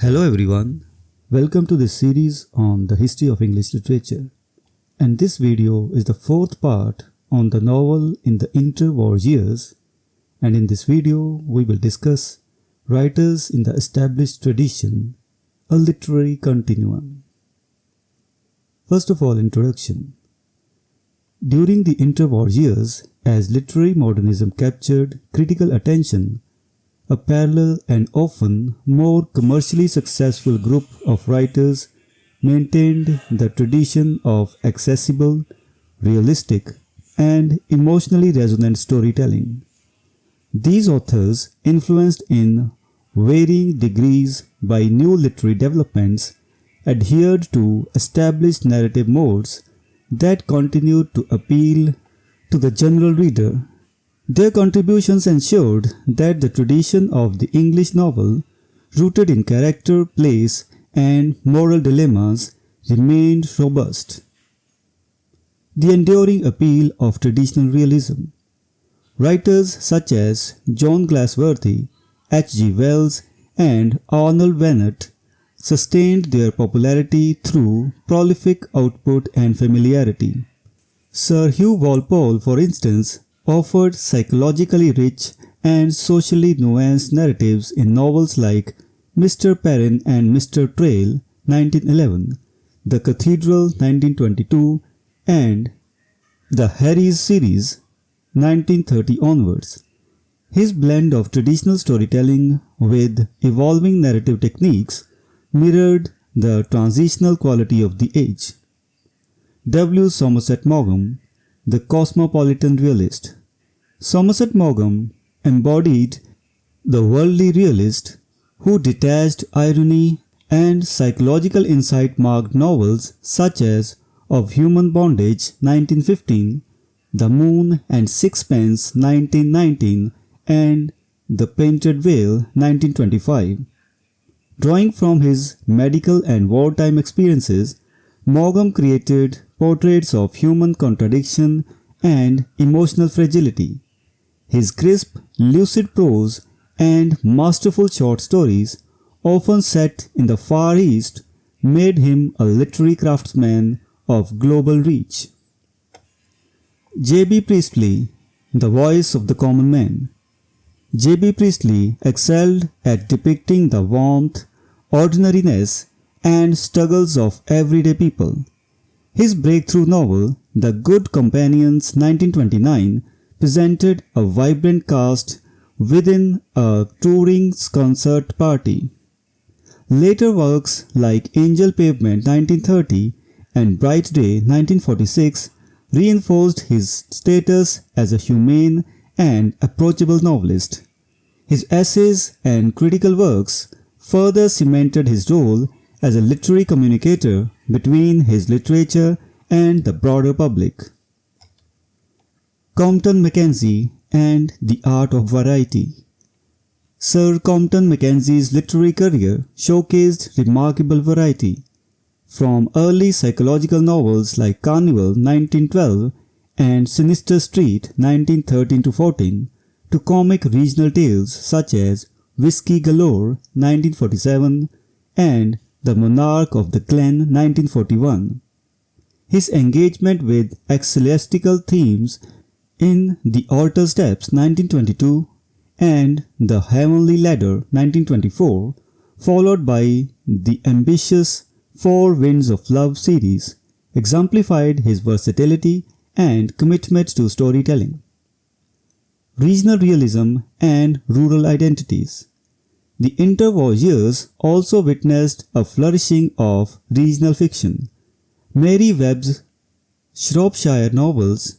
Hello everyone, welcome to this series on the history of English literature. And this video is the fourth part on the novel in the interwar years, and in this video we will discuss writers in the established tradition, a literary continuum. First of all, introduction. During the interwar years, as literary modernism captured critical attention, a parallel and often more commercially successful group of writers maintained the tradition of accessible, realistic, and emotionally resonant storytelling. These authors, influenced in varying degrees by new literary developments, adhered to established narrative modes that continued to appeal to the general reader. Their contributions ensured that the tradition of the English novel, rooted in character, place, and moral dilemmas, remained robust. The enduring appeal of traditional realism. Writers such as John Galsworthy, H.G. Wells, and Arnold Bennett sustained their popularity through prolific output and familiarity. Sir Hugh Walpole, for instance, offered psychologically rich and socially nuanced narratives in novels like Mr. Perrin and Mr. Trail, 1911, The Cathedral, 1922, and the Harry's series, 1930 onwards. His blend of traditional storytelling with evolving narrative techniques mirrored the transitional quality of the age. W. Somerset Maugham, the cosmopolitan realist. Somerset Maugham embodied the worldly realist who detached irony and psychological insight marked novels such as Of Human Bondage, 1915, The Moon and Sixpence, 1919, and The Painted Veil, 1925. Drawing from his medical and wartime experiences, Maugham created portraits of human contradiction and emotional fragility. His crisp, lucid prose and masterful short stories, often set in the Far East, made him a literary craftsman of global reach. J.B. Priestley, the voice of the common man. J.B. Priestley excelled at depicting the warmth, ordinariness, and struggles of everyday people. His breakthrough novel, The Good Companions, 1929, presented a vibrant cast within a touring concert party. Later works like Angel Pavement, 1930, and Bright Day, 1946, reinforced his status as a humane and approachable novelist. His essays and critical works further cemented his role as a literary communicator between his literature and the broader public. Compton Mackenzie and the Art of Variety. Sir Compton Mackenzie's literary career showcased remarkable variety, from early psychological novels like Carnival, 1912, and Sinister Street, 1913-14, to comic regional tales such as Whiskey Galore, 1947, and The Monarch of the Glen, 1941. His engagement with ecclesiastical themes in The Altar Steps, 1922, and The Heavenly Ladder, 1924, followed by the ambitious Four Winds of Love series, exemplified his versatility and commitment to storytelling. Regional realism and rural identities. The interwar years also witnessed a flourishing of regional fiction. Mary Webb's Shropshire novels,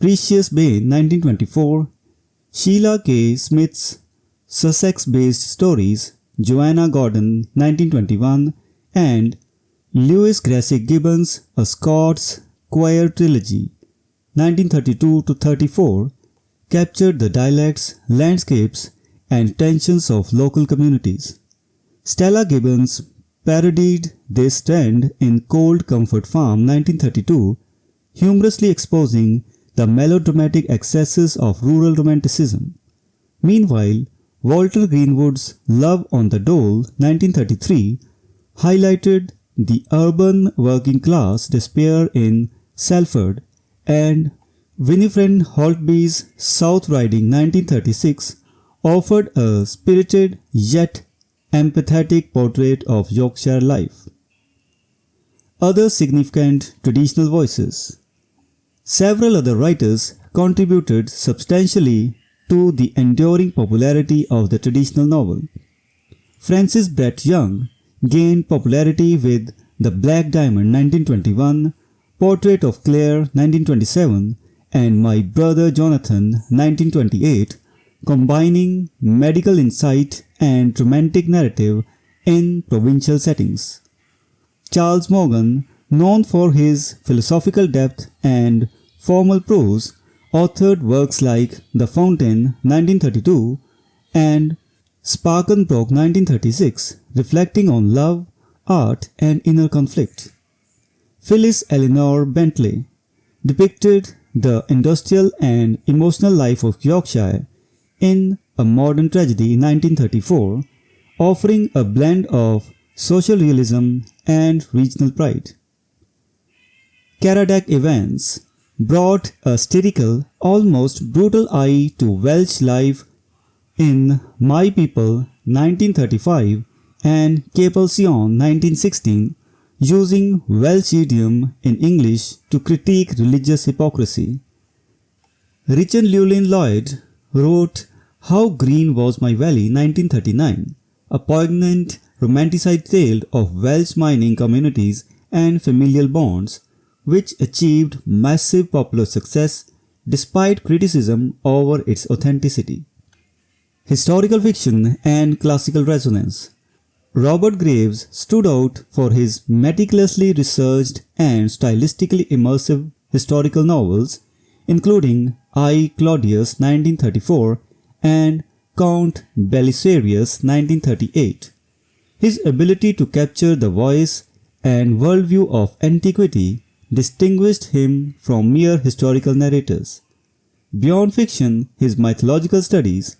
Precious Bane, 1924, Sheila K. Smith's Sussex-based stories, Joanna Gordon, 1921, and Lewis Grassic Gibbon's A Scots Queer Trilogy, 1932-34, captured the dialects, landscapes, and tensions of local communities. Stella Gibbons parodied this trend in Cold Comfort Farm, 1932, humorously exposing the melodramatic excesses of rural romanticism. Meanwhile, Walter Greenwood's Love on the Dole, 1933, highlighted the urban working class despair in Salford, and Winifred Holtby's South Riding, 1936, offered a spirited yet empathetic portrait of Yorkshire life. Other significant traditional voices. Several other writers contributed substantially to the enduring popularity of the traditional novel. Francis Brett Young gained popularity with The Black Diamond, 1921, Portrait of Claire, 1927, and My Brother Jonathan, 1928, combining medical insight and romantic narrative in provincial settings. Charles Morgan, known for his philosophical depth and formal prose, authored works like The Fountain, 1932, and Sparkenbrook, 1936, reflecting on love, art, and inner conflict. Phyllis Eleanor Bentley depicted the industrial and emotional life of Yorkshire in A Modern Tragedy, 1934, offering a blend of social realism and regional pride. Caradoc Evans brought a satirical, almost brutal eye to Welsh life in My People, 1935, and Capelsion, 1916, using Welsh idiom in English to critique religious hypocrisy. Richard Llewellyn Lloyd wrote How Green Was My Valley, 1939, a poignant romanticized tale of Welsh mining communities and familial bonds, which achieved massive popular success despite criticism over its authenticity. Historical fiction and classical resonance. Robert Graves stood out for his meticulously researched and stylistically immersive historical novels, including I, Claudius, 1934, and Count Belisarius, 1938. His ability to capture the voice and worldview of antiquity distinguished him from mere historical narrators. Beyond fiction, his mythological studies,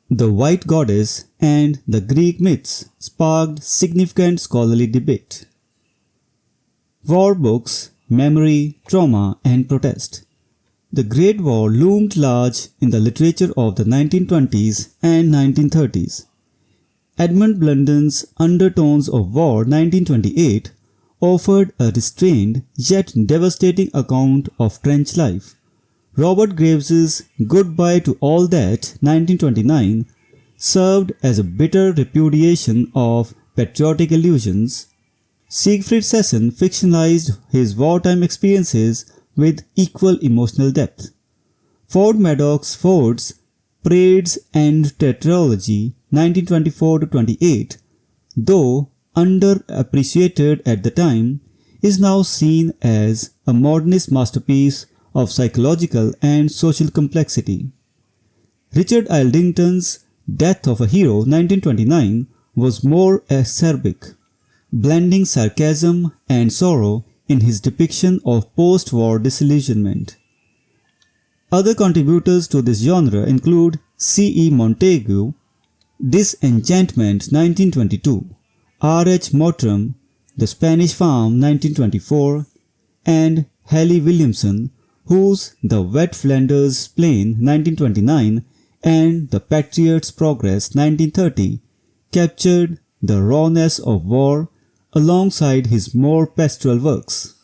the White Goddess and the Greek myths, sparked significant scholarly debate. War books, memory, trauma, and protest. The Great War loomed large in the literature of the 1920s and 1930s. Edmund Blunden's Undertones of War, 1928, offered a restrained yet devastating account of trench life. Robert Graves's Goodbye to All That, 1929, served as a bitter repudiation of patriotic illusions. Siegfried Sasson fictionalized his wartime experiences with equal emotional depth. Ford Madox Ford's Parades and Tetralogy, 1924-28, though underappreciated at the time, is now seen as a modernist masterpiece of psychological and social complexity. Richard Aldington's Death of a Hero, 1929, was more acerbic, blending sarcasm and sorrow in his depiction of post-war disillusionment. Other contributors to this genre include C. E. Montagu, Disenchantment, 1922, R. H. Mottram, The Spanish Farm, 1924, and Hallie Williamson, whose The Wet Flanders Plain, 1929, and The Patriot's Progress, 1930, captured the rawness of war alongside his more pastoral works.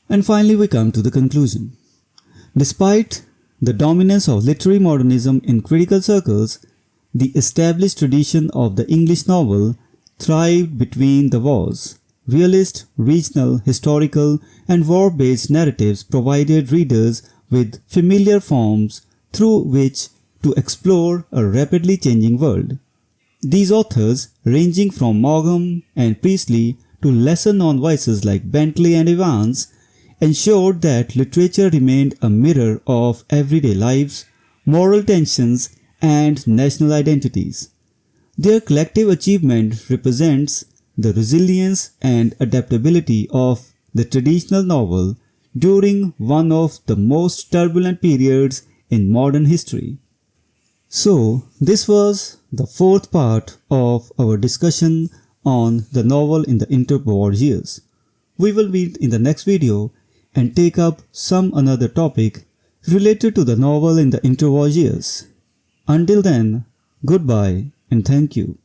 And finally we come to the conclusion. Despite the dominance of literary modernism in critical circles, the established tradition of the English novel thrived between the wars. Realist, regional, historical, and war-based narratives provided readers with familiar forms through which to explore a rapidly changing world. These authors, ranging from Maugham and Priestley to lesser-known voices like Bentley and Evans, ensured that literature remained a mirror of everyday lives, moral tensions, and national identities. Their collective achievement represents the resilience and adaptability of the traditional novel during one of the most turbulent periods in modern history. So, this was the fourth part of our discussion on the novel in the interwar years. We will meet in the next video and take up some another topic related to the novel in the interwar years. Until then, goodbye and thank you.